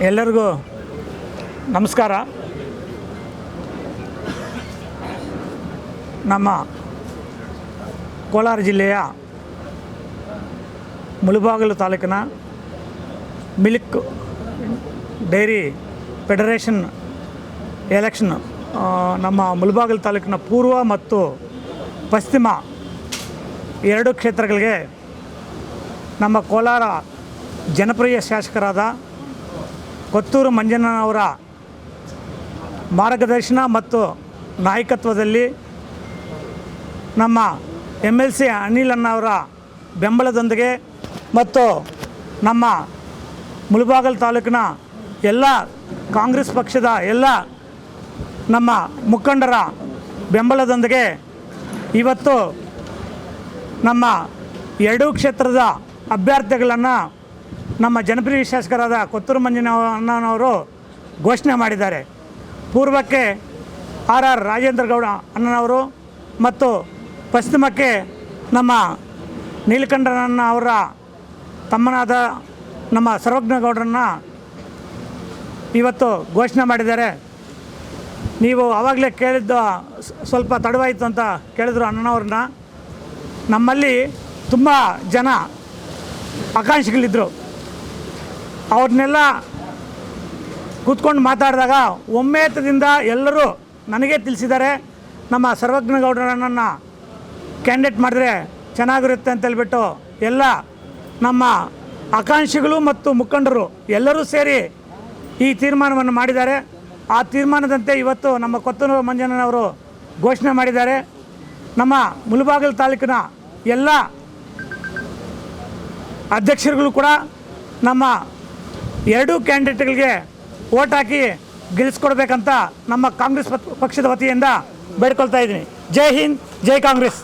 ಎಲ್ಲರಿಗೂ ನಮಸ್ಕಾರ. ನಮ್ಮ ಕೋಲಾರ ಜಿಲ್ಲೆಯ ಮುಳಬಾಗಿಲು ತಾಲೂಕಿನ ಮಿಲ್ಕ್ ಡೈರಿ ಫೆಡರೇಷನ್ ಎಲೆಕ್ಷನ್ ನಮ್ಮ ಮುಳಬಾಗಿಲು ತಾಲೂಕಿನ ಪೂರ್ವ ಮತ್ತು ಪಶ್ಚಿಮ ಎರಡು ಕ್ಷೇತ್ರಗಳಿಗೆ ನಮ್ಮ ಕೋಲಾರ ಜನಪ್ರಿಯ ಶಾಸಕರಾದ ಕೊತ್ತೂರು ಮಂಜಣ್ಣನವರ ಮಾರ್ಗದರ್ಶನ ಮತ್ತು ನಾಯಕತ್ವದಲ್ಲಿ ನಮ್ಮ MLC ಅನಿಲ್ ಅಣ್ಣವರ ಬೆಂಬಲದೊಂದಿಗೆ ಮತ್ತು ನಮ್ಮ ಮುಳಬಾಗಿಲು ತಾಲೂಕಿನ ಎಲ್ಲ ಕಾಂಗ್ರೆಸ್ ಪಕ್ಷದ ಎಲ್ಲ ನಮ್ಮ ಮುಖಂಡರ ಬೆಂಬಲದೊಂದಿಗೆ ಇವತ್ತು ನಮ್ಮ ಎರಡೂ ಕ್ಷೇತ್ರದ ಅಭ್ಯರ್ಥಿಗಳನ್ನು ನಮ್ಮ ಜನಪ್ರಿಯ ಶಾಸಕರಾದ ಕೊತ್ತೂರು ಮಂಜಣ್ಣನವರು ಘೋಷಣೆ ಮಾಡಿದ್ದಾರೆ. ಪೂರ್ವಕ್ಕೆ RR ರಾಜೇಂದ್ರ ಗೌಡ ಅಣ್ಣನವರು ಮತ್ತು ಪಶ್ಚಿಮಕ್ಕೆ ನಮ್ಮ ನೀಲಕಂಠನನ್ನ ಅವರ ತಮ್ಮನಾದ ನಮ್ಮ ಸರ್ವಜ್ಞಗೌಡರನ್ನು ಇವತ್ತು ಘೋಷಣೆ ಮಾಡಿದ್ದಾರೆ. ನೀವು ಆವಾಗಲೇ ಕೇಳಿದ್ದು ಸ್ವಲ್ಪ ತಡವಾಯಿತು ಅಂತ ಕೇಳಿದ್ರು ಅಣ್ಣನವ್ರನ್ನ. ನಮ್ಮಲ್ಲಿ ತುಂಬ ಜನ ಆಕಾಂಕ್ಷಿಗಳಿದ್ದರು. ಅವ್ರನ್ನೆಲ್ಲ ಕೂತ್ಕೊಂಡು ಮಾತಾಡಿದಾಗ ಒಮ್ಮೆತದಿಂದ ಎಲ್ಲರೂ ನನಗೇ ತಿಳಿಸಿದ್ದಾರೆ, ನಮ್ಮ ಸರ್ವಜ್ಞಗೌಡರನ್ನು ಕ್ಯಾಂಡಿಡೇಟ್ ಮಾಡಿದ್ರೆ ಚೆನ್ನಾಗಿರುತ್ತೆ ಅಂತೇಳ್ಬಿಟ್ಟು ಎಲ್ಲ ನಮ್ಮ ಆಕಾಂಕ್ಷಿಗಳು ಮತ್ತು ಮುಖಂಡರು ಎಲ್ಲರೂ ಸೇರಿ ಈ ತೀರ್ಮಾನವನ್ನು ಮಾಡಿದ್ದಾರೆ. ಆ ತೀರ್ಮಾನದಂತೆ ಇವತ್ತು ನಮ್ಮ ಕೊತ್ತೂರು ಮಂಜಣ್ಣನವರು ಘೋಷಣೆ ಮಾಡಿದ್ದಾರೆ. ನಮ್ಮ ಮುಳಬಾಗಿಲು ತಾಲೂಕಿನ ಎಲ್ಲ ಅಧ್ಯಕ್ಷರುಗಳು ಕೂಡ ನಮ್ಮ ಎರಡೂ ಕ್ಯಾಂಡಿಡೇಟ್ಗಳಿಗೆ ವೋಟ್ ಹಾಕಿ ಗೆಲ್ಲಿಸ್ಕೊಡ್ಬೇಕಂತ ನಮ್ಮ ಕಾಂಗ್ರೆಸ್ ಪಕ್ಷದ ವತಿಯಿಂದ ಬೇಡ್ಕೊಳ್ತಾ ಇದ್ದೀನಿ. ಜೈ ಹಿಂದ್, ಜೈ ಕಾಂಗ್ರೆಸ್.